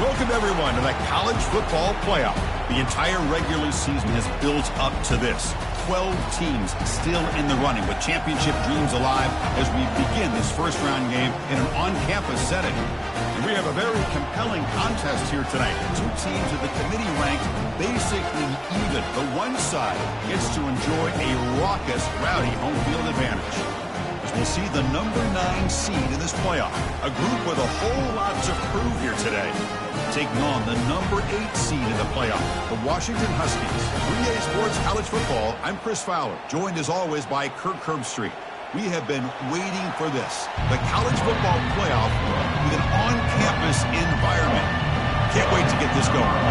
Welcome, everyone, to the college football playoff. The entire regular season has built up to this. 12 teams still in the running with championship dreams alive as we begin this first-round game in an on-campus setting. And we have a very compelling contest here tonight. Two teams at the committee ranked basically even. The one side gets to enjoy a raucous, rowdy home field advantage. We'll see the number 9 seed in this playoff. A group with a whole lot to prove here today. Taking on the number 8 seed in the playoff, the Washington Huskies. 3A Sports College Football, I'm Chris Fowler, joined as always by Kirk Herbstreit. We have been waiting for this. The college football playoff with an on-campus environment. Can't wait to get this going.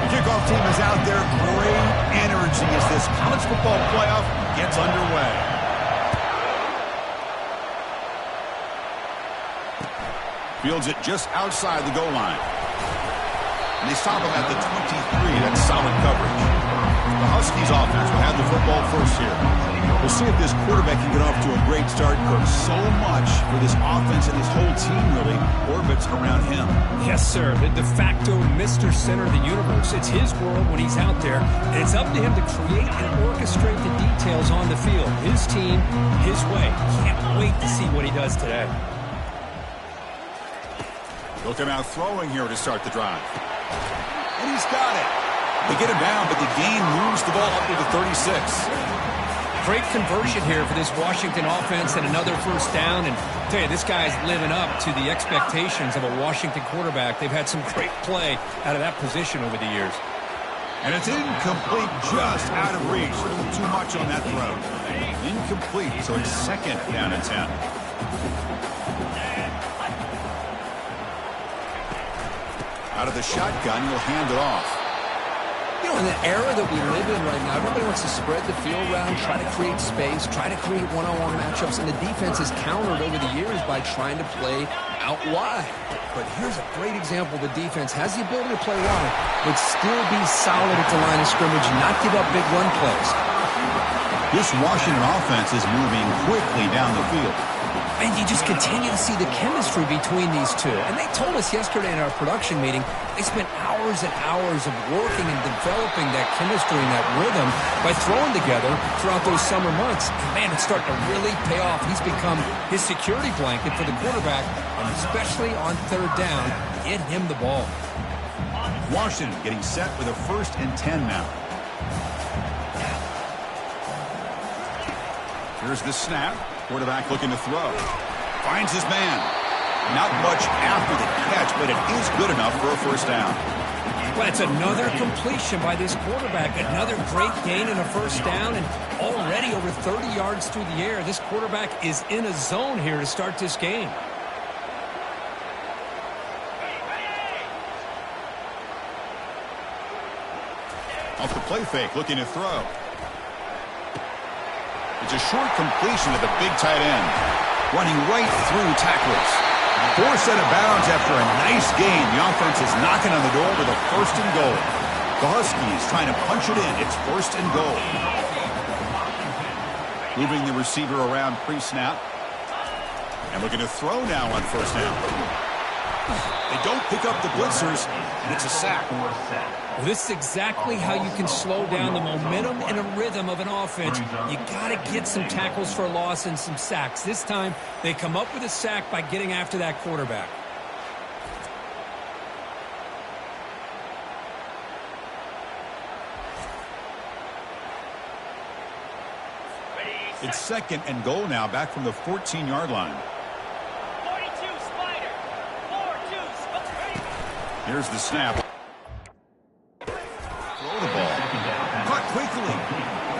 The kickoff team is out there. Great energy as this college football playoff gets underway. Fields it just outside the goal line. And they stop him at the 23. That's solid coverage. The Huskies offense will have the football first here. We'll see if this quarterback can get off to a great start, Kirk. So much for this offense and this whole team really orbits around him. Yes, sir. The de facto Mr. Center of the universe. It's his world when he's out there. And it's up to him to create and orchestrate the details on the field. His team, his way. Can't wait to see what he does today. He'll come out throwing here to start the drive. And he's got it. They get him down, but the gain moves the ball up to the 36. Great conversion here for this Washington offense and another first down. And I'll tell you, this guy's living up to the expectations of a Washington quarterback. They've had some great play out of that position over the years. And it's incomplete, just out of reach. A little too much on that throw. Incomplete, so it's second down and 10. Out of the shotgun, he'll hand it off. You know, in the era that we live in right now, everybody wants to spread the field around, try to create space, try to create one-on-one matchups, and the defense has countered over the years by trying to play out wide. But here's a great example. The defense has the ability to play wide, but still be solid at the line of scrimmage, not give up big run plays. This Washington offense is moving quickly down the field. And you just continue to see the chemistry between these two. And they told us yesterday in our production meeting, they spent hours and hours of working and developing that chemistry and that rhythm by throwing together throughout those summer months. And man, it's starting to really pay off. He's become his security blanket for the quarterback, and especially on third down, get him the ball. Washington getting set with a 1st and 10 now. Here's the snap. Quarterback looking to throw. Finds his man. Not much after the catch, but it is good enough for a first down. Well, it's another completion by this quarterback. Another great gain in a first down, and already over 30 yards through the air. This quarterback is in a zone here to start this game. Off the play fake, looking to throw. It's a short completion to the big tight end. Running right through tackles. Forced out of bounds after a nice gain. The offense is knocking on the door with a 1st and goal. The Huskies trying to punch it in. It's 1st and goal. Moving the receiver around pre-snap. And looking to throw now on 1st down. They don't pick up the blitzers, and it's a sack. Well, this is exactly how you can slow down the momentum and a rhythm of an offense. You got to get some tackles for a loss and some sacks. This time, they come up with a sack by getting after that quarterback. It's 2nd and goal now, back from the 14-yard line. Here's the snap. Throw the ball. Caught quickly.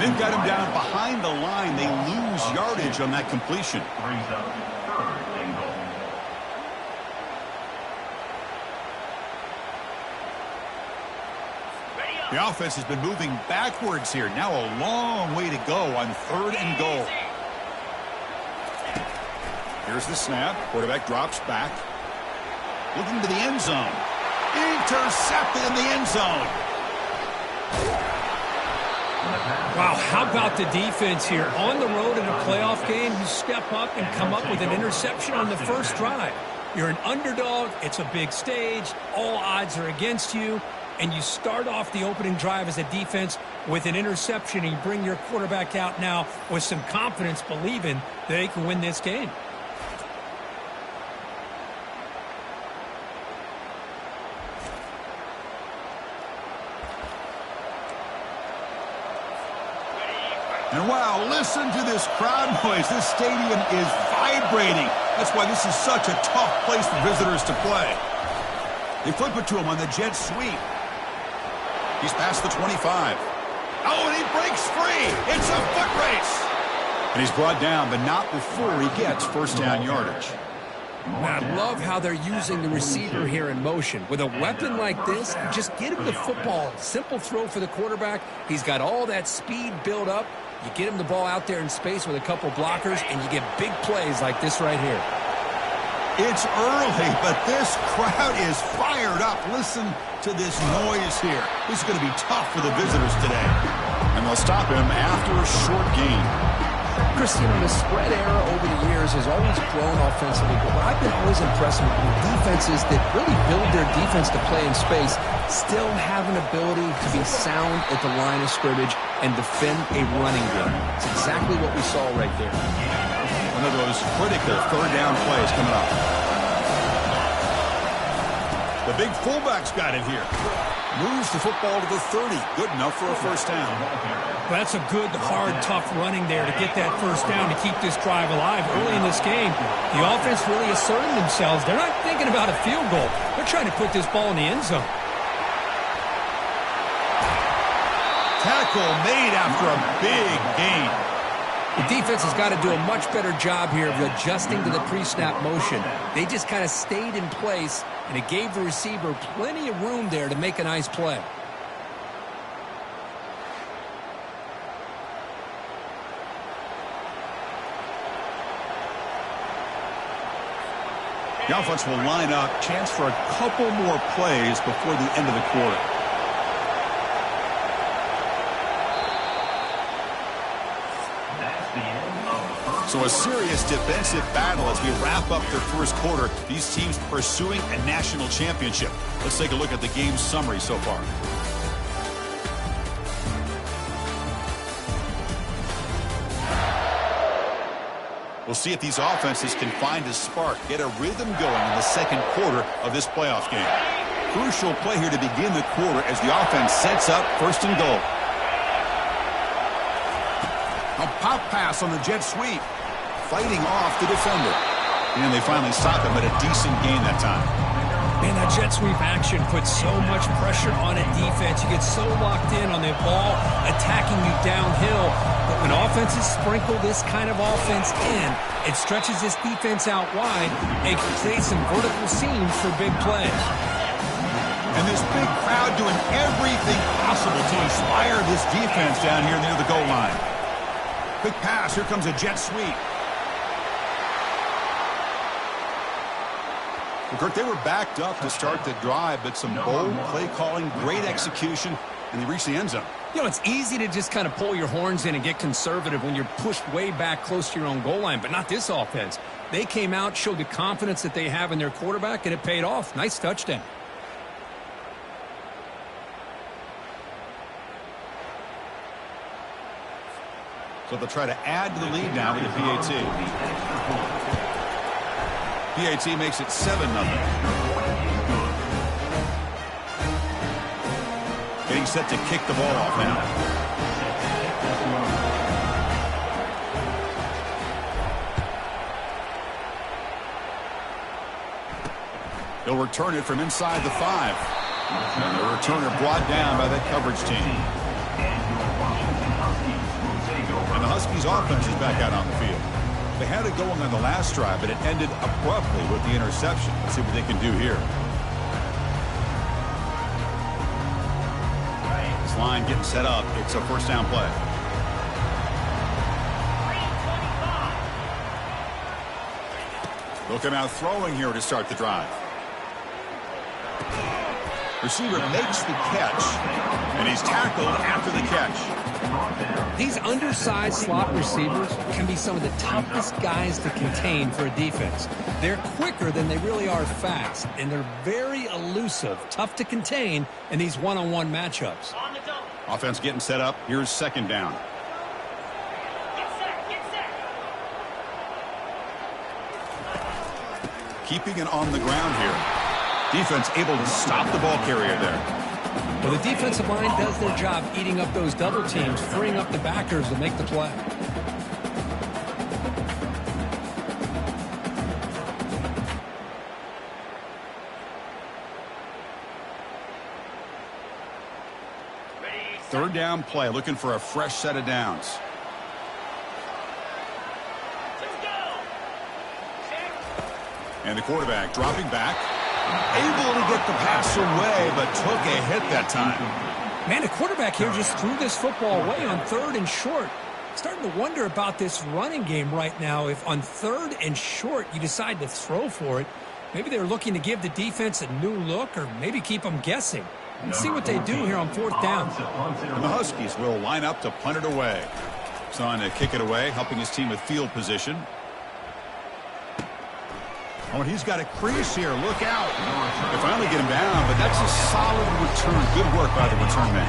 Then got him down behind the line. They lose yardage on that completion. The offense has been moving backwards here. Now a long way to go on 3rd and goal. Here's the snap. Quarterback drops back. Looking to the end zone. Intercepted in the end zone. Wow, how about the defense here? On the road in a playoff game, you step up and come up with an interception on the first drive. You're an underdog. It's a big stage. All odds are against you. And you start off the opening drive as a defense with an interception, and you bring your quarterback out now with some confidence, believing that they can win this game. And wow, listen to this crowd noise. This stadium is vibrating. That's why this is such a tough place for visitors to play. They flip it to him on the jet sweep. He's past the 25. Oh, and he breaks free. It's a foot race. And he's brought down, but not before he gets first down yardage. I love how they're using the receiver here in motion. With a weapon like this, just get him the football. Simple throw for the quarterback. He's got all that speed built up. You get him the ball out there in space with a couple blockers, and you get big plays like this right here. It's early, but this crowd is fired up. Listen to this noise here. This is going to be tough for the visitors today. And they'll stop him after a short gain. Chris, the spread era over the years has always grown offensively, but what I've been always impressed with defenses that really build their defense to play in space still have an ability to be sound at the line of scrimmage and defend a running game. It's exactly what we saw right there. One of those critical third down plays coming up. The big fullback's got it here. Moves the football to the 30. Good enough for a first down. That's a good, hard, tough running there to get that first down to keep this drive alive. Early in this game, the offense really asserting themselves. They're not thinking about a field goal. They're trying to put this ball in the end zone. Tackle made after a big gain. The defense has got to do a much better job here of adjusting to the pre-snap motion. They just kind of stayed in place, and it gave the receiver plenty of room there to make a nice play. The offense will line up. Chance for a couple more plays before the end of the quarter. So a serious defensive battle as we wrap up the first quarter. These teams pursuing a national championship. Let's take a look at the game summary so far. We'll see if these offenses can find a spark, get a rhythm going in the second quarter of this playoff game. Crucial play here to begin the quarter as the offense sets up first and goal. A pop pass on the jet sweep. Fighting off the defender. And they finally stop him at a decent gain that time. Man, that jet sweep action puts so much pressure on a defense. You get so locked in on the ball attacking you downhill. But when offenses sprinkle this kind of offense in, it stretches this defense out wide and creates some vertical seams for big plays. And this big crowd doing everything possible to inspire this defense down here near the goal line. Quick pass. Here comes a jet sweep. Kirk, they were backed up to start the drive, but some bold play calling, great execution, and they reached the end zone. You know, it's easy to just kind of pull your horns in and get conservative when you're pushed way back close to your own goal line, but not this offense. They came out, showed the confidence that they have in their quarterback, and it paid off. Nice touchdown. So they'll try to add to the lead now with the PAT. PAT makes it 7-0. Getting set to kick the ball off now. He'll return it from inside the 5. And the returner brought down by that coverage team. And the Huskies offense is back out on the field. They had it going on the last drive, but it ended abruptly with the interception. Let's see what they can do here. This line getting set up. It's a first down play. They'll come out throwing here to start the drive. Receiver makes the catch, and he's tackled after the catch. These undersized slot receivers can be some of the toughest guys to contain for a defense. They're quicker than they really are fast, and they're very elusive, tough to contain in these one-on-one matchups. Offense getting set up. Here's second down. Keeping it on the ground here. Defense able to stop the ball carrier there. Well, the defensive line does their job eating up those double teams, freeing up the backers to make the play. Third down play, looking for a fresh set of downs. And the quarterback dropping back. Able to get the pass away, but took a hit that time. Man, the quarterback here just threw this football away on 3rd and short. Starting to wonder about this running game right now. If on 3rd and short you decide to throw for it, maybe they're looking to give the defense a new look or maybe keep them guessing. Let's see what they do here on 4th down. And the Huskies will line up to punt it away. He's on to kick it away, helping his team with field position. Oh, and he's got a crease here. Look out. They finally get him down, but that's a solid return. Good work by the return man.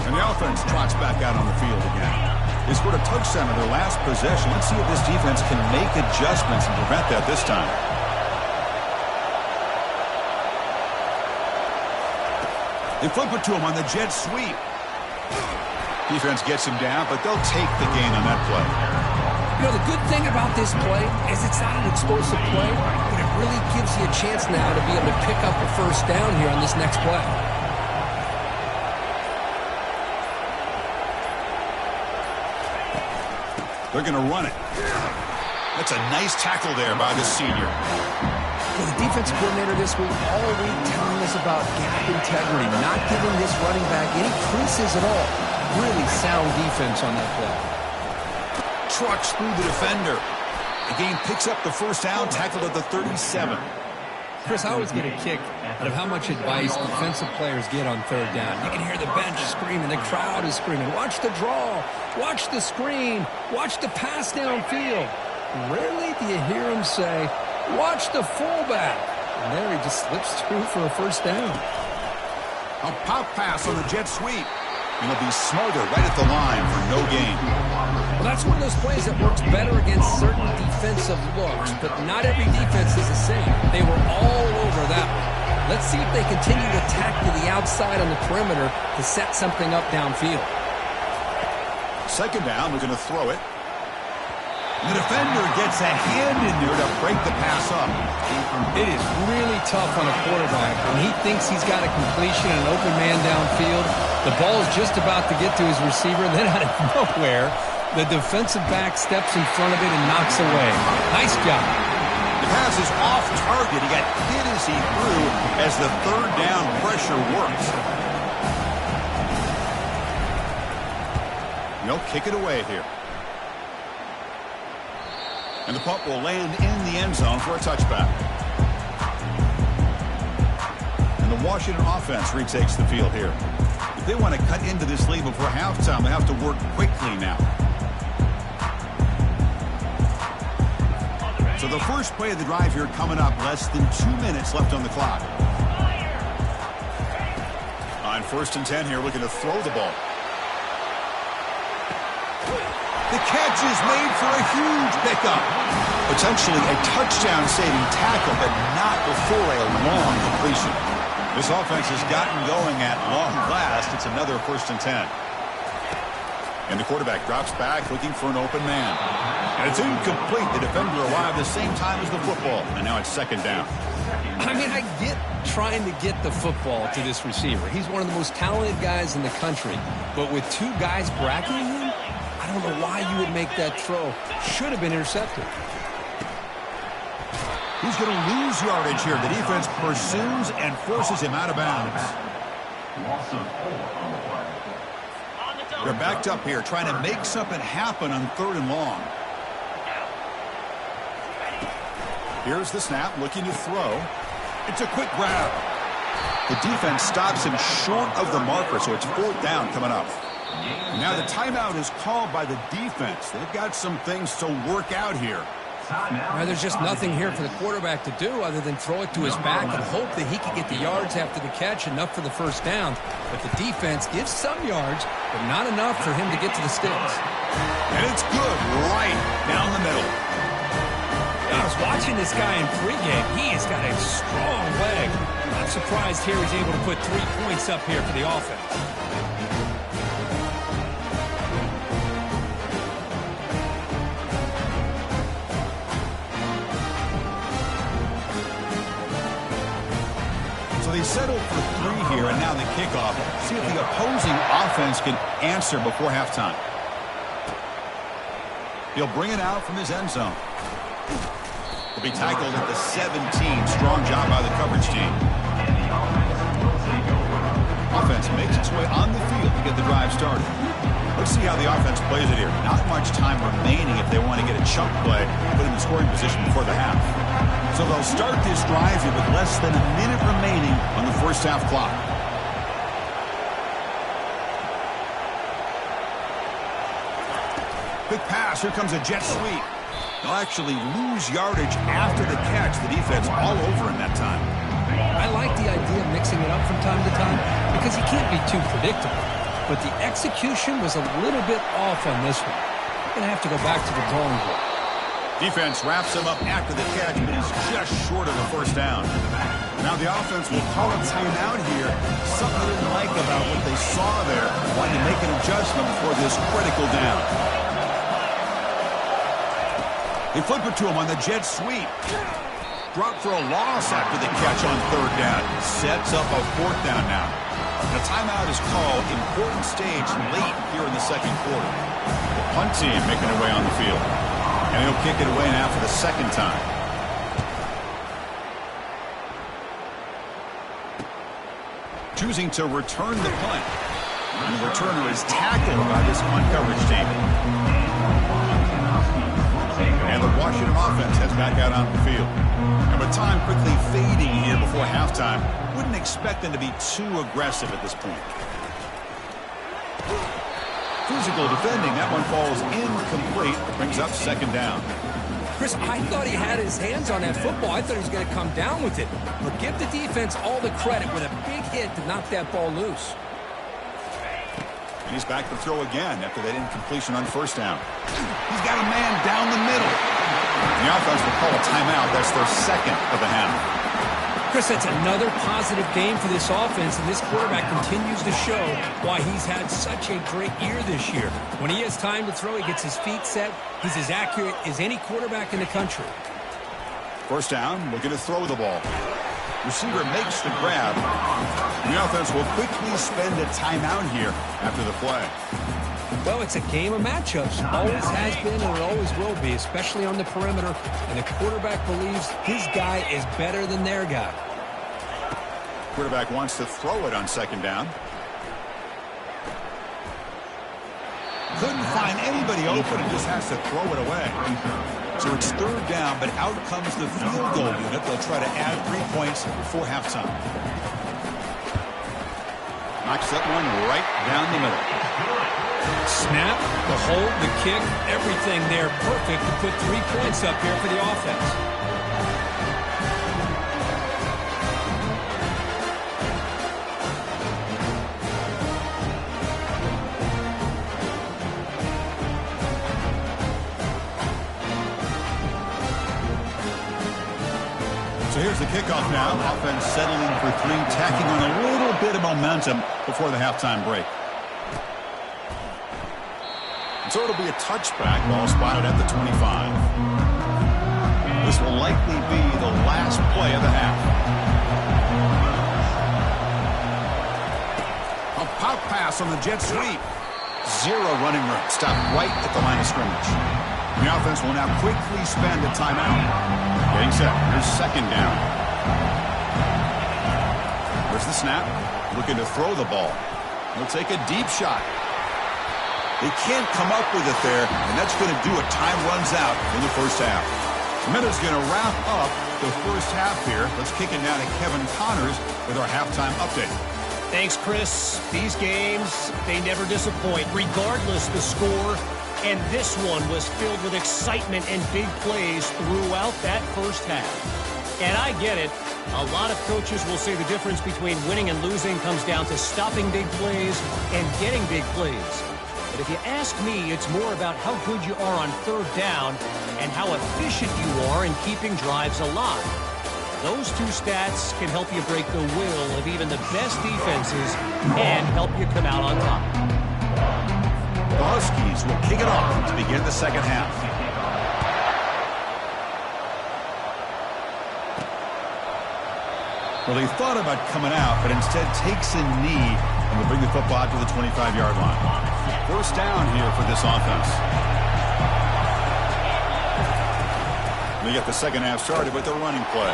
And the offense trots back out on the field again. They scored a touchdown on their last possession. Let's see if this defense can make adjustments and prevent that this time. They flip it to him on the jet sweep. Defense gets him down, but they'll take the gain on that play. You know, the good thing about this play is it's not an explosive play, but it really gives you a chance now to be able to pick up a first down here on this next play. They're going to run it. That's a nice tackle there by the senior. Well, the defense coordinator this week all week telling us about gap integrity, not giving this running back any creases at all. Really sound defense on that play. Trucks through the defender. The game picks up the first down, tackled at the 37. Chris, I always get a kick out of how much advice defensive players get on 3rd down. You can hear the bench screaming, the crowd is screaming, watch the draw, watch the screen, watch the pass downfield. Rarely do you hear them say, watch the fullback. And there he just slips through for a first down. A pop pass on the jet sweep. And he'll be smothered right at the line for no gain. Well, that's one of those plays that works better against certain defensive looks, but not every defense is the same. They were all over that one. Let's see if they continue to attack to the outside on the perimeter to set something up downfield. Second down, they're going to throw it. The defender gets a hand in there to break the pass up. It is really tough on a quarterback when he thinks he's got a completion and an open man downfield. The ball is just about to get to his receiver, and then out of nowhere, the defensive back steps in front of it and knocks away. Nice job. The pass is off target. He got hit as he threw as the 3rd down pressure works. They'll kick it away here. And the punt will land in the end zone for a touchback. And the Washington offense retakes the field here. If they want to cut into this lead before halftime, they have to work quickly now. So the first play of the drive here coming up, less than 2 minutes left on the clock. On 1st and 10 here, looking to throw the ball. The catch is made for a huge pickup. Potentially a touchdown-saving tackle, but not before a long completion. This offense has gotten going at long last. It's another 1st and 10. And the quarterback drops back looking for an open man. And it's incomplete. The defender arrived the same time as the football. And now it's 2nd down. I mean, I get trying to get the football to this receiver. He's one of the most talented guys in the country. But with 2 guys bracketing him, I don't know why you would make that throw. Should have been intercepted. He's going to lose yardage here. The defense pursues and forces him out of bounds. They're backed up here, trying to make something happen on 3rd and long. Here's the snap, looking to throw. It's a quick grab. The defense stops him short of the marker, so it's 4th down coming up. Now the timeout is called by the defense. They've got some things to work out here. Well, there's just nothing here for the quarterback to do other than throw it to his back and hope that he can get the yards after the catch, enough for the first down. But the defense gives some yards, but not enough for him to get to the sticks. And it's good right down the middle. I was watching this guy in pregame. He has got a strong leg. I'm surprised here he's able to put 3 points up here for the offense. So they settled for 3 here, and now the kickoff. See if the opposing offense can answer before halftime. He'll bring it out from his end zone. He'll be tackled at the 17. Strong job by the coverage team. Offense makes its way on the field to get the drive started. Let's see how the offense plays it here. Not much time remaining if they want to get a chunk play, put him in scoring position before the half. So they'll start this drive here with less than a minute remaining on the first half clock. Quick pass. Here comes a jet sweep. They'll actually lose yardage after the catch. The defense all over in that time. I like the idea of mixing it up from time to time because he can't be too predictable. But the execution was a little bit off on this one. We're going to have to go back to the drawing board. Defense wraps him up after the catch, but he's just short of the first down. Now the offense will call a timeout here. Something they didn't like about what they saw there. Wanting to make an adjustment for this critical down. They flip it to him on the jet sweep. Drop for a loss after the catch on third down. Sets up a fourth down now. The timeout is called. Important stage late here in the second quarter. The punt team making their way on the field. And he'll kick it away now for the second time. Choosing to return the punt. And the returner is tackled by this punt coverage team. And the Washington offense has back out on the field. And with time quickly fading here before halftime, wouldn't expect them to be too aggressive at this point. Physical defending. That one falls incomplete. Brings up second down. Chris, I thought he had his hands on that football. I thought he was going to come down with it. But give the defense all the credit with a big hit to knock that ball loose. And he's back to throw again after that incompletion on first down. He's got a man down the middle. The offense will call a timeout. That's their second of the half. Chris, that's another positive game for this offense, and this quarterback continues to show why he's had such a great year this year. When he has time to throw, he gets his feet set. He's as accurate as any quarterback in the country. First down, looking to throw the ball. Receiver makes the grab. The offense will quickly spend a timeout here after the play. Well, it's a game of matchups. Always has been and it always will be, especially on the perimeter. And the quarterback believes his guy is better than their guy. Quarterback wants to throw it on second down. Couldn't find anybody open and just has to throw it away. So it's third down, but out comes the field goal unit. They'll try to add 3 points before halftime. Knocks that one right down the middle. Snap, the hold, the kick, everything there perfect to put 3 points up here for the offense. So here's the kickoff now. Offense settling for 3, tacking on a little bit of momentum before the halftime break. And so it'll be a touchback, ball spotted at the 25. This will likely be the last play of the half. A pop pass on the jet sweep. 0 running room. Stopped right at the line of scrimmage. The offense will now quickly spend a timeout. Getting set. Here's second down. There's the snap. Looking to throw the ball. He'll take a deep shot. They can't come up with it there, and that's going to do it. Time runs out in the first half. Minutes going to wrap up the first half here. Let's kick it down to Kevin Connors with our halftime update. Thanks, Chris. These games, they never disappoint, regardless the score. And this one was filled with excitement and big plays throughout that first half. And I get it. A lot of coaches will say the difference between winning and losing comes down to stopping big plays and getting big plays. But if you ask me, it's more about how good you are on third down and how efficient you are in keeping drives alive. Those two stats can help you break the will of even the best defenses and help you come out on top. The Huskies will kick it off to begin the second half. Well, he thought about coming out, but instead takes a knee and will bring the football out to the 25-yard line. First down here for this offense. We get the second half started with the running play.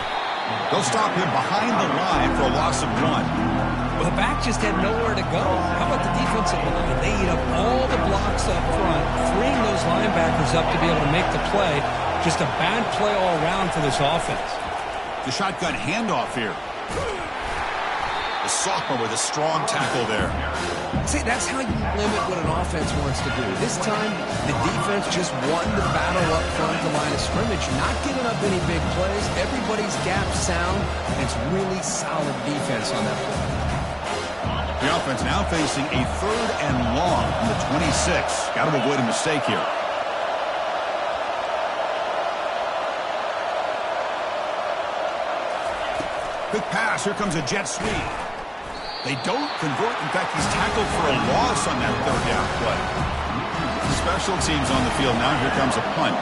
They'll stop him behind the line for a loss of 1. Well, the back just had nowhere to go. How about the defensive line? They eat up all the blocks up front, freeing those linebackers up to be able to make the play. Just a bad play all around for this offense. The shotgun handoff here. The sophomore with a strong tackle there. See, that's how you limit what an offense wants to do. This time, the defense just won the battle up front the line of scrimmage, not giving up any big plays. Everybody's gap sound. It's really solid defense on that play. The offense now facing a 3rd and long from the 26. Got to avoid a mistake here. Quick pass. Here comes a jet sweep. They don't convert. In fact, he's tackled for a loss on that 3rd down play. Special teams on the field now. Here comes a punt.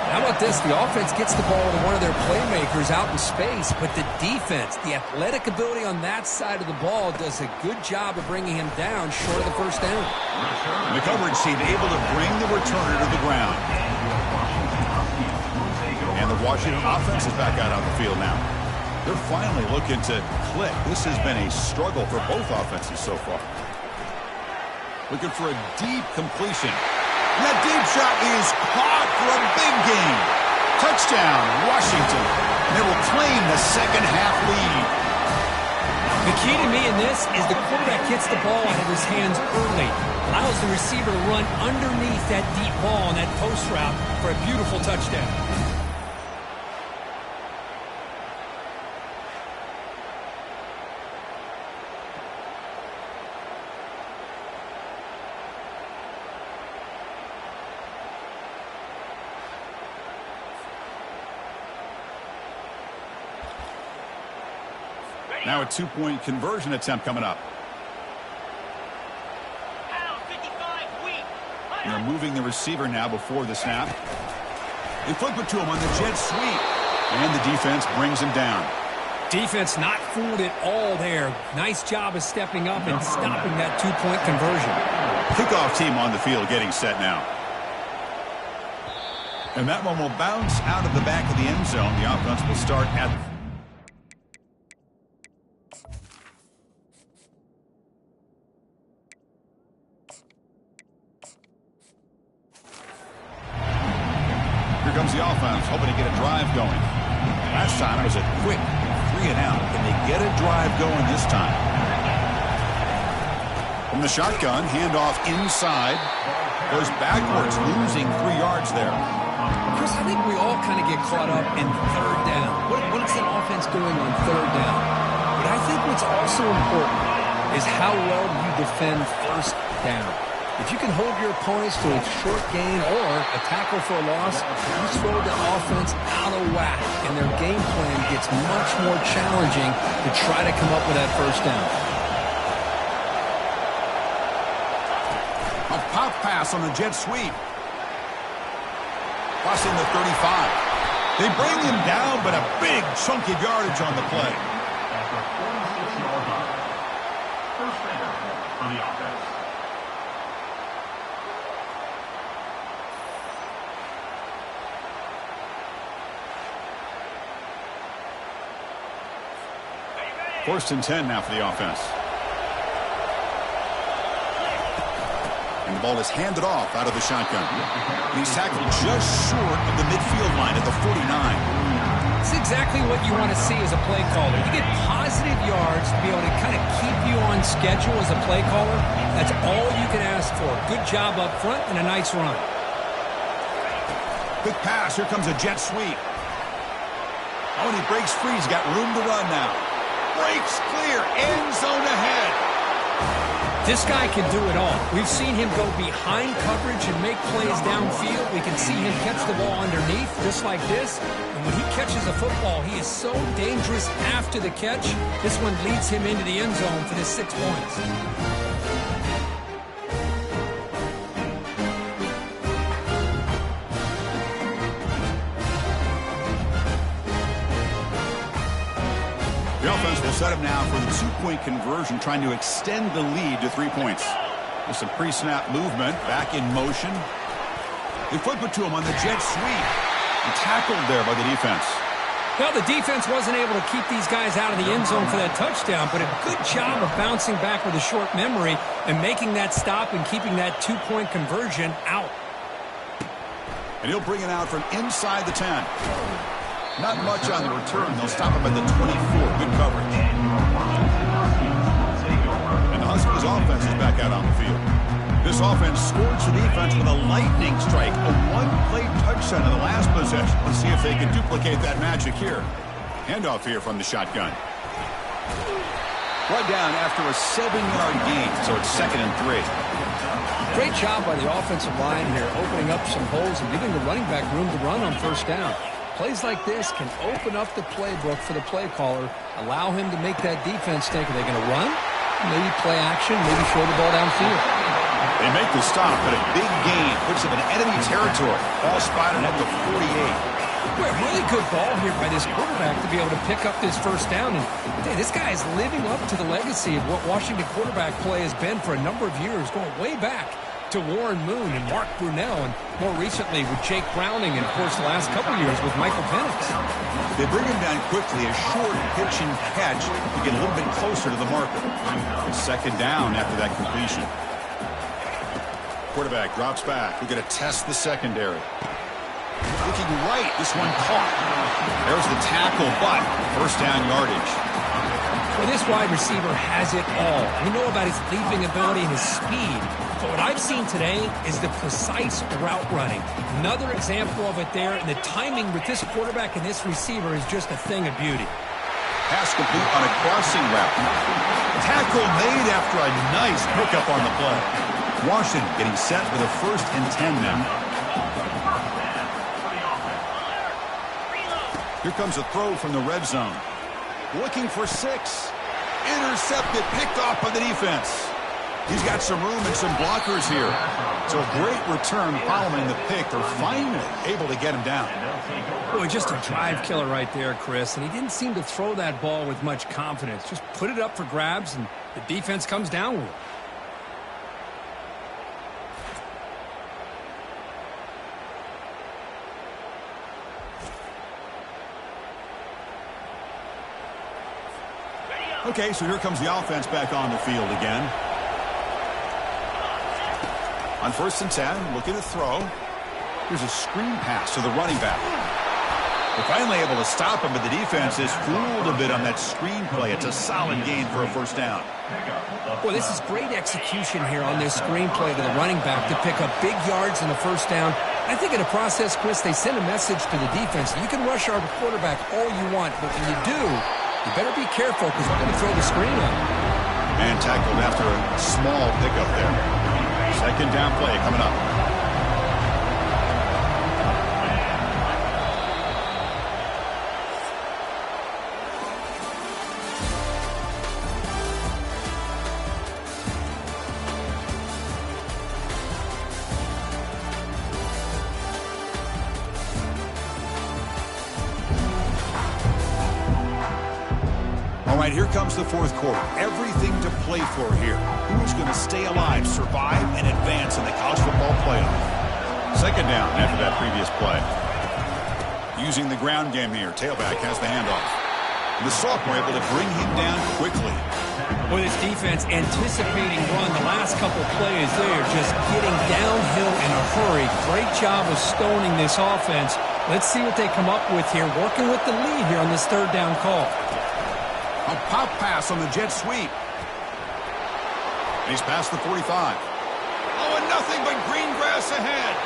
How about this? The offense gets the ball to one of their playmakers out in space, but the defense, the athletic ability on that side of the ball does a good job of bringing him down short of the first down. The coverage team able to bring the returner to the ground. And the Washington offense is back out on the field now. They're finally looking to click. This has been a struggle for both offenses so far. Looking for a deep completion. And that deep shot is caught for a big gain. Touchdown, Washington. And they will claim the second half lead. The key to me in this is the quarterback gets the ball out of his hands early. Allows the receiver to run underneath that deep ball on that post route for a beautiful touchdown. Now a 2-point conversion attempt coming up. And they're moving the receiver now before the snap. They flip it to him on the jet sweep. And the defense brings him down. Defense not fooled at all there. Nice job of stepping up and stopping that 2-point conversion. Kickoff team on the field getting set now. And that one will bounce out of the back of the end zone. The offense will start at... Here comes the offense, hoping to get a drive going. Last time it was a quick 3 and out. Can they get a drive going this time? From the shotgun, handoff inside. Goes backwards, losing 3 yards there. Chris, I think we all kind of get caught up in third down. What is that offense doing on third down? But I think what's also important is how well you defend first down. If you can hold your opponents to a short gain or a tackle for a loss, you throw the offense out of whack, and their game plan gets much more challenging to try to come up with that first down. A pop pass on the jet sweep. Crossing the 35. They bring him down, but a big chunk of yardage on the play. First down for the offense. First and 10 now for the offense. And the ball is handed off out of the shotgun. He's tackled just short of the midfield line at the 49. It's exactly what you want to see as a play caller. You get positive yards to be able to kind of keep you on schedule as a play caller. That's all you can ask for. Good job up front and a nice run. Quick pass. Here comes a jet sweep. Oh, and he breaks free. He's got room to run now. Breaks clear. End zone ahead. This guy can do it all. We've seen him go behind coverage and make plays downfield. We can see him catch the ball underneath, just like this. And when he catches a football, he is so dangerous after the catch. This one leads him into the end zone for the 6 points. The offense will set up now for the 2-point conversion, trying to extend the lead to 3 points. With some pre-snap movement, back in motion. They flip it to him on the jet sweep. And tackled there by the defense. Well, the defense wasn't able to keep these guys out of the end zone for that touchdown, but a good job of bouncing back with a short memory and making that stop and keeping that 2-point conversion out. And he'll bring it out from inside the 10. Not much on the return. They'll stop him at the 24. Good coverage. And the Huskies offense is back out on the field. This offense scored the defense with a lightning strike. A one-play touchdown in the last possession. Let's see if they can duplicate that magic here. Handoff here from the shotgun. Brought down after a 7-yard gain, so it's 2nd and 3. Great job by the offensive line here, opening up some holes and giving the running back room to run on first down. Plays like this can open up the playbook for the play caller, allow him to make that defense think, are they going to run? Maybe play action, maybe throw the ball downfield. They make the stop, but a big gain puts them in enemy territory. Ball spotted at the 48. Well, really good ball here by this quarterback to be able to pick up this first down. And hey, this guy is living up to the legacy of what Washington quarterback play has been for a number of years, going way back to Warren Moon and Mark Brunell, and more recently with Jake Browning, and of course the last couple of years with Michael Penix. They bring him down quickly, a short pitch and catch to get a little bit closer to the marker. 2nd down after that completion. Quarterback drops back. We're going to test the secondary. Looking right, this one caught. There's the tackle, but first down yardage. Well, this wide receiver has it all. We know about his leaping ability and his speed. But what I've seen today is the precise route running. Another example of it there, and the timing with this quarterback and this receiver is just a thing of beauty. Pass complete on a crossing route. Tackle made after a nice pickup on the play. Washington getting set with a 1st and 10 now. Here comes a throw from the red zone. Looking for 6. Intercepted, picked off by the defense. He's got some room and some blockers here. So a great return following the pick. They're finally able to get him down. Boy, just a drive killer right there, Chris. And he didn't seem to throw that ball with much confidence. Just put it up for grabs, and the defense comes down with it. Okay, so here comes the offense back on the field again. On 1st and 10, looking to throw. Here's a screen pass to the running back. They're finally able to stop him, but the defense is fooled a bit on that screen play. It's a solid gain for a first down. Well, this is great execution here on this screen play to the running back to pick up big yards in the first down. I think in the process, Chris, they send a message to the defense. You can rush our quarterback all you want, but when you do, you better be careful because we're going to throw the screen on him. And tackled after a small pickup there. 2nd down play coming up. All right, here comes the 4th quarter. Everything to play for here. Who's going to stay alive, survive, and advance in the college football playoff? 2nd down after that previous play. Using the ground game here. Tailback has the handoff. The sophomore able to bring him down quickly. Boy, this defense anticipating run the last couple plays there, just getting downhill in a hurry. Great job of stoning this offense Let's see what they come up with here, working with the lead here on this third down call. A pop pass on the jet sweep. He's past the 45. Oh, and nothing but green grass ahead.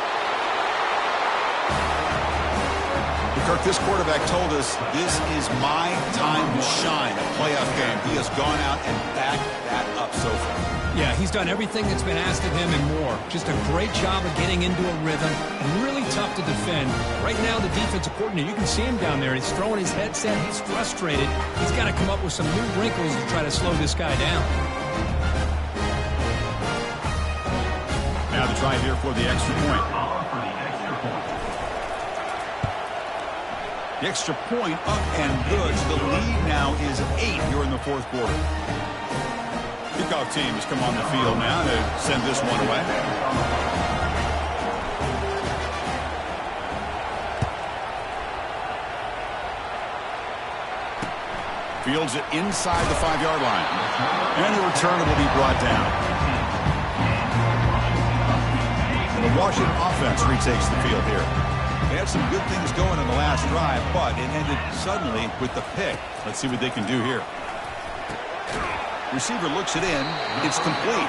Kirk, this quarterback told us this is my time to shine, a playoff game. He has gone out and backed that up so far. Yeah, he's done everything that's been asked of him and more. Just a great job of getting into a rhythm and really tough to defend. Right now, the defensive coordinator, you can see him down there. He's throwing his headset. He's frustrated. He's got to come up with some new wrinkles to try to slow this guy down. Now the try here for the extra point. The extra point up and good. So the lead now is 8 here in the fourth quarter. Kickoff team has come on the field now to send this one away. Fields it inside the 5-yard line. And the return will be brought down. And the Washington offense retakes the field here. They had some good things going in the last drive, but it ended suddenly with the pick. Let's see what they can do here. Receiver looks it in. It's complete.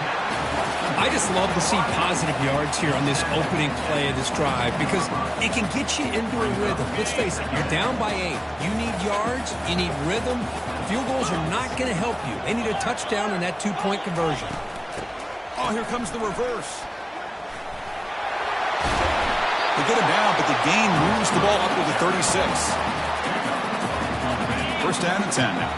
I just love to see positive yards here on this opening play of this drive because it can get you into a rhythm. Let's face it, you're down by 8. You need yards. You need rhythm. Field goals are not going to help you. They need a touchdown and that 2-point conversion. Oh, here comes the reverse. They get him down, but the gain moves the ball up to the 36. First down and 10 now.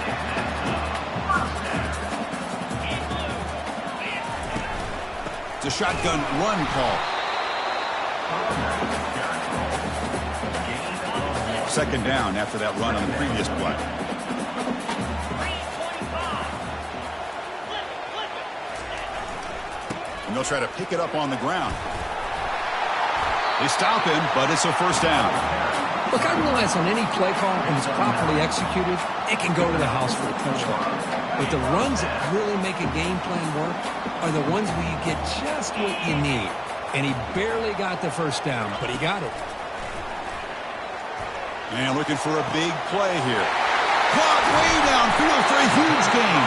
It's a shotgun run call. Second down after that run on the previous play. And they'll try to pick it up on the ground. They stop him, but it's a first down. Look, I realize on any play call, when it's properly executed, it can go to the house for a touchdown. But the runs that really make a game plan work are the ones where you get just what you need. And he barely got the first down, but he got it. And looking for a big play here. Caught way downfield for a huge gain.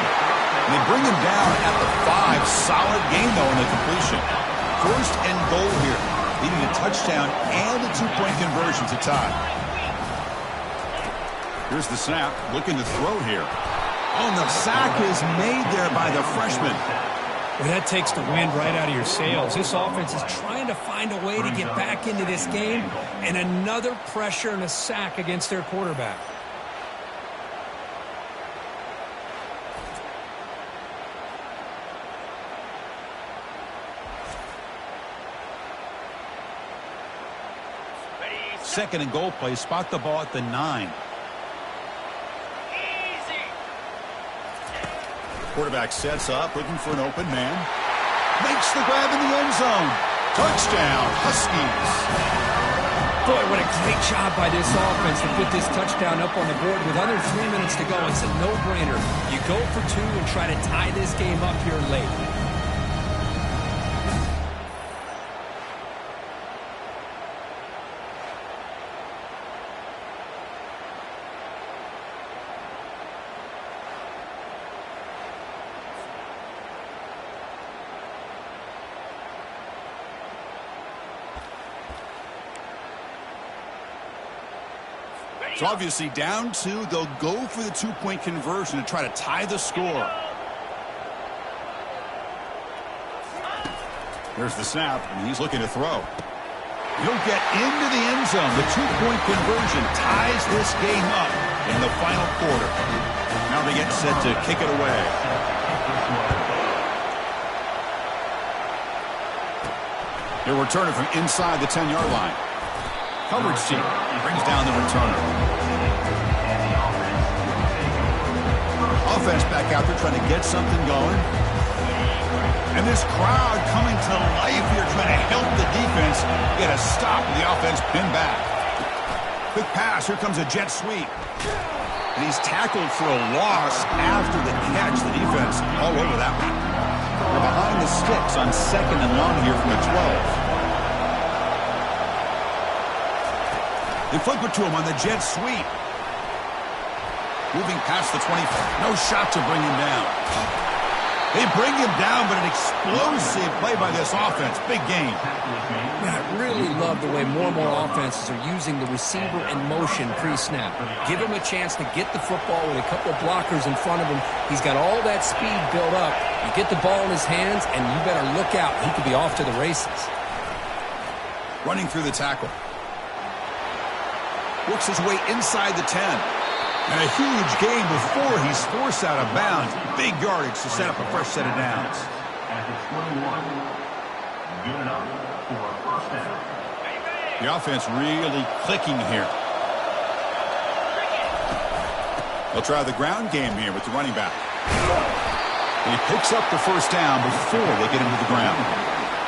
And they bring him down at the 5. Solid gain, though, in the completion. First and goal here. Leading a touchdown and a 2-point conversion to tie. Here's the snap. Looking to throw here. Oh, and the sack is made there by the freshman. Well, that takes the wind right out of your sails. This offense is trying to find a way to get back into this game, and another pressure and a sack against their quarterback. Second and goal play. Spot the ball at the 9. Quarterback sets up, looking for an open man. Makes the grab in the end zone. Touchdown, Huskies. Boy, what a great job by this offense to put this touchdown up on the board with under 3 minutes to go. It's a no-brainer. You go for 2 and try to tie this game up here late. So obviously down 2, they'll go for the 2-point conversion to try to tie the score. There's the snap, and he's looking to throw. He'll get into the end zone. The 2-point conversion ties this game up in the final quarter. Now they get set to kick it away. They'll return it from inside the 10-yard line. Coverage team brings down the returner. Offense back out there trying to get something going. And this crowd coming to life here trying to help the defense get a stop with the offense pinned back. Quick pass. Here comes a jet sweep. And he's tackled for a loss after the catch. The defense all over that one. They're behind the sticks on second and long here from the 12. They flip it to him on the jet sweep. Moving past the 20. No shot to bring him down. They bring him down, but an explosive play by this offense. Big game. I really love the way more and more offenses are using the receiver in motion pre-snap. Give him a chance to get the football with a couple of blockers in front of him. He's got all that speed built up. You get the ball in his hands, and you better look out. He could be off to the races. Running through the tackle. Works his way inside the 10. And a huge gain before he's forced out of bounds. Big yardage to set up a fresh set of downs. At the 21, good enough for a first down. The offense really clicking here. They'll try the ground game here with the running back. He picks up the first down before they get him to the ground.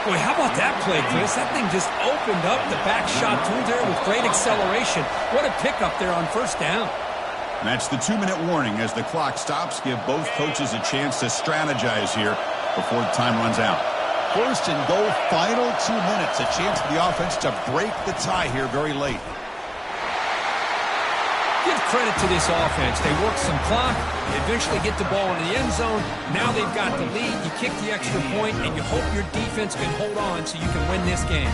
Boy, how about that play, Chris? That thing just opened up the back shot through there with great acceleration. What a pickup there on first down. And that's the 2-minute warning as the clock stops. Give both coaches a chance to strategize here before the time runs out. First and goal, final 2 minutes. A chance for the offense to break the tie here very late. Give credit to this offense. They work some clock. They eventually get the ball in the end zone. Now they've got the lead. You kick the extra point, and you hope your defense can hold on so you can win this game.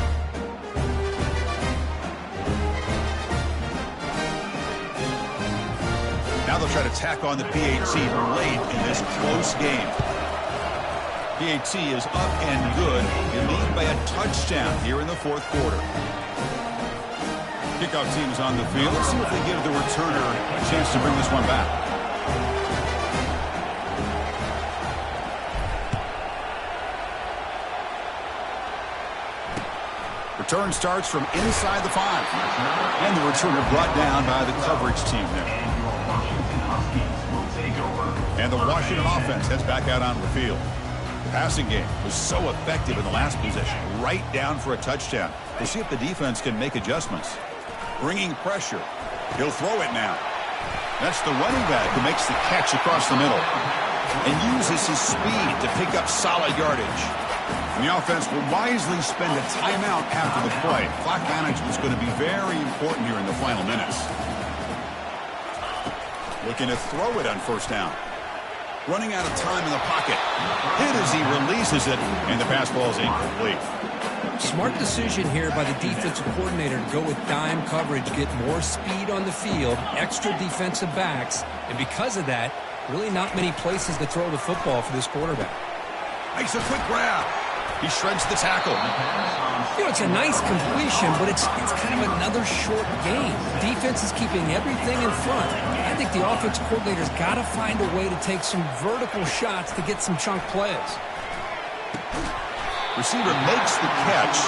Now they'll try to tack on the PAT late in this close game. PAT is up and good. You lead by a touchdown here in the fourth quarter. Kickoff team is on the field. Let's see if they give the returner a chance to bring this one back. Return starts from inside the 5. And the returner brought down by the coverage team there. And the Washington offense heads back out on the field. The passing game was so effective in the last possession, right down for a touchdown. We'll see if the defense can make adjustments. Bringing pressure. He'll throw it now. That's the running back who makes the catch across the middle and uses his speed to pick up solid yardage. And the offense will wisely spend a timeout after the play. Clock management is going to be very important here in the final minutes. Looking to throw it on first down. Running out of time in the pocket. Hit as he releases it, and the pass ball is incomplete. Smart decision here by the defensive coordinator to go with dime coverage, get more speed on the field, extra defensive backs, and because of that, really not many places to throw the football for this quarterback. Makes a quick grab. He shreds the tackle. You know, it's a nice completion, but it's kind of another short game. Defense is keeping everything in front. I think the offensive coordinator's got to find a way to take some vertical shots to get some chunk plays. Receiver makes the catch.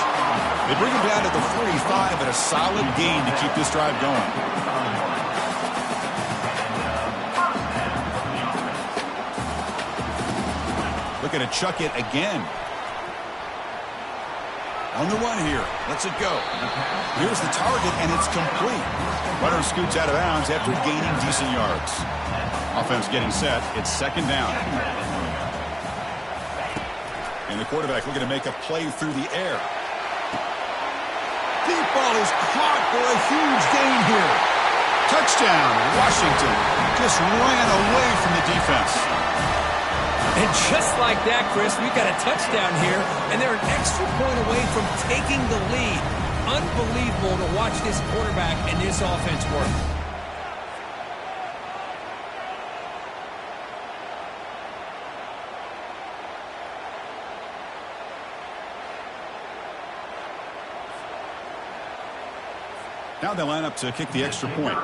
They bring him down to the 45 at a solid gain to keep this drive going. Looking to chuck it again. On the run here. Lets it go. Here's the target, and it's complete. Runner scoots out of bounds after gaining decent yards. Offense getting set. It's second down. And the quarterback looking to make a play through the air. Deep ball is caught for a huge gain here. Touchdown, Washington. Just ran away from the defense. And just like that, Chris, we've got a touchdown here, and they're an extra point away from taking the lead. Unbelievable to watch this quarterback and this offense work. Now they line up to kick the extra point.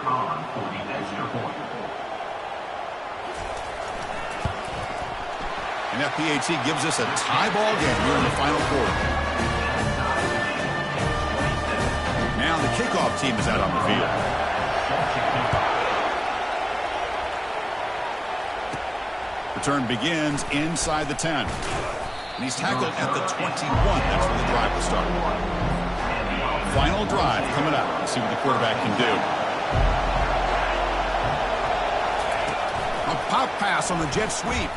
And that PAT gives us a tie ball game here in the final quarter. Now the kickoff team is out on the field. Return begins inside the 10. And he's tackled at the 21. That's when the drive will start. Final drive coming up. Let's see what the quarterback can do. A pop pass on the jet sweep.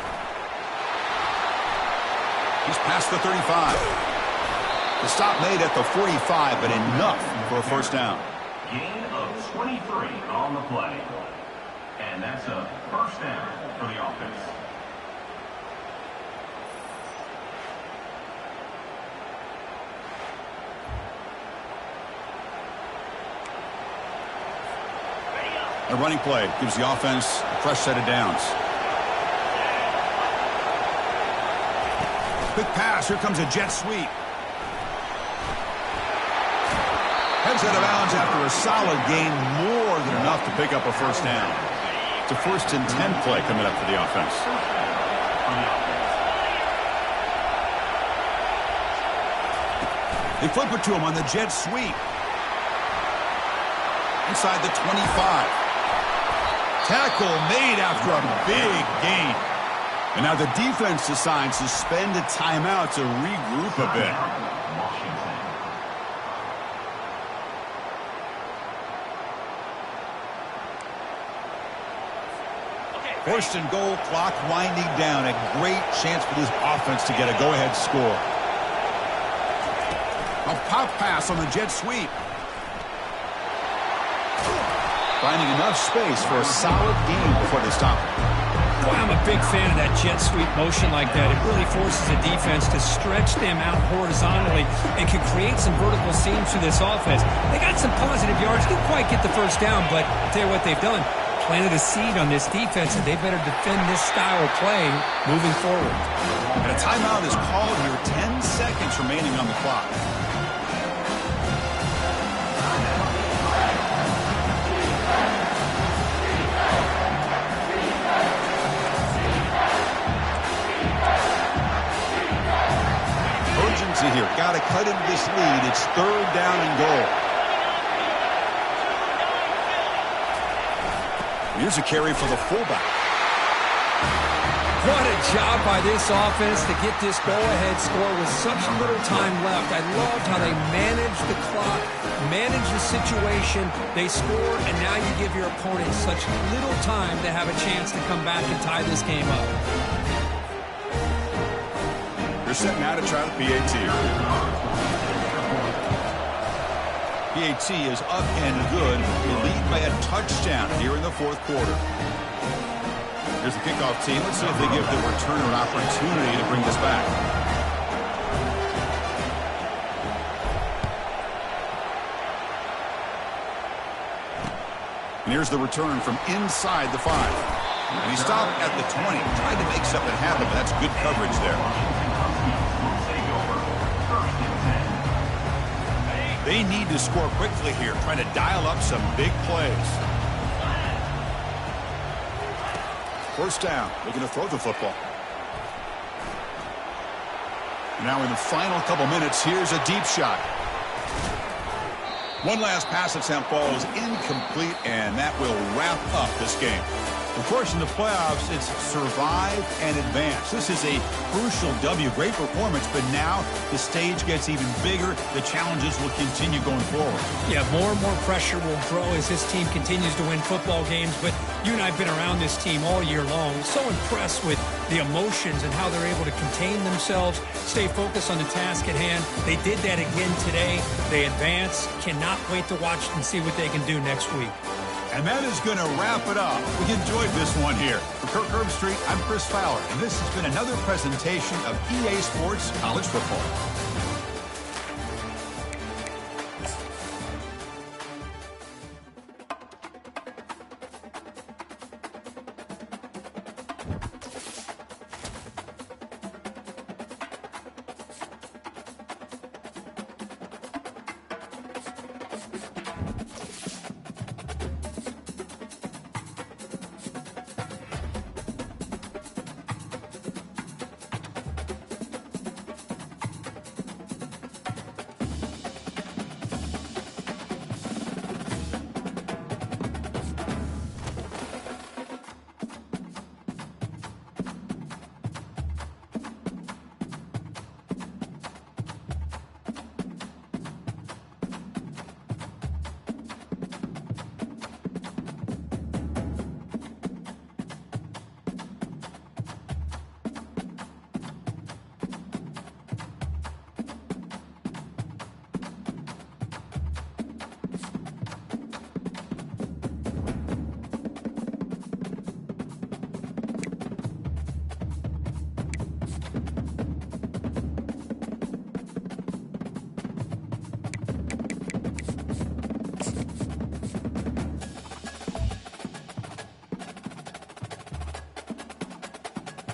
He's past the 35. The stop made at the 45, but enough for a first down. Gain of 23 on the play. And that's a first down for the offense. A running play gives the offense a fresh set of downs. Quick pass. Here comes a jet sweep. Heads out of bounds after a solid gain, more than enough to pick up a first down. It's a 1st and 10 play coming up for the offense. They flip it to him on the jet sweep. Inside the 25. Tackle made after a big gain. And now the defense decides to spend a timeout to regroup a bit. First and goal, clock winding down. A great chance for this offense to get a go-ahead score. A pop pass on the jet sweep. Finding enough space for a solid gain before they stop it. Boy, I'm a big fan of that jet sweep motion like that. It really forces a defense to stretch them out horizontally and can create some vertical seams for this offense. They got some positive yards. Didn't quite get the first down, but I'll tell you what they've done. Planted a seed on this defense, and they better defend this style of play moving forward. And a timeout is called here. 10 seconds remaining on the clock. Urgency here. Got to cut into this lead. It's 3rd down and goal. Here's a carry for the fullback. What a job by this offense to get this go-ahead score with such little time left. I loved how they managed the clock, managed the situation. They scored, and now you give your opponent such little time to have a chance to come back and tie this game up. They're set now to try the PAT. PAT is up and good. They lead by a touchdown here in the 4th quarter. Here's the kickoff team. Let's see if they give the returner an opportunity to bring this back. And here's the return from inside the 5. And he stopped at the 20. Tried to make something happen, but that's good coverage there. They need to score quickly here, trying to dial up some big plays. First down, looking to throw the football. Now in the final couple minutes, here's a deep shot. One last pass attempt falls incomplete, and that will wrap up this game. Of course, in the playoffs, it's survive and advance. This is a crucial W. Great performance, but now the stage gets even bigger. The challenges will continue going forward. Yeah, more and more pressure will grow as this team continues to win football games, but you and I have been around this team all year long. So impressed with the emotions and how they're able to contain themselves, stay focused on the task at hand. They did that again today. They advance. Cannot wait to watch and see what they can do next week. And that is going to wrap it up. We enjoyed this one here. For Kirk Herbstreit, I'm Chris Fowler, and this has been another presentation of EA Sports College Football.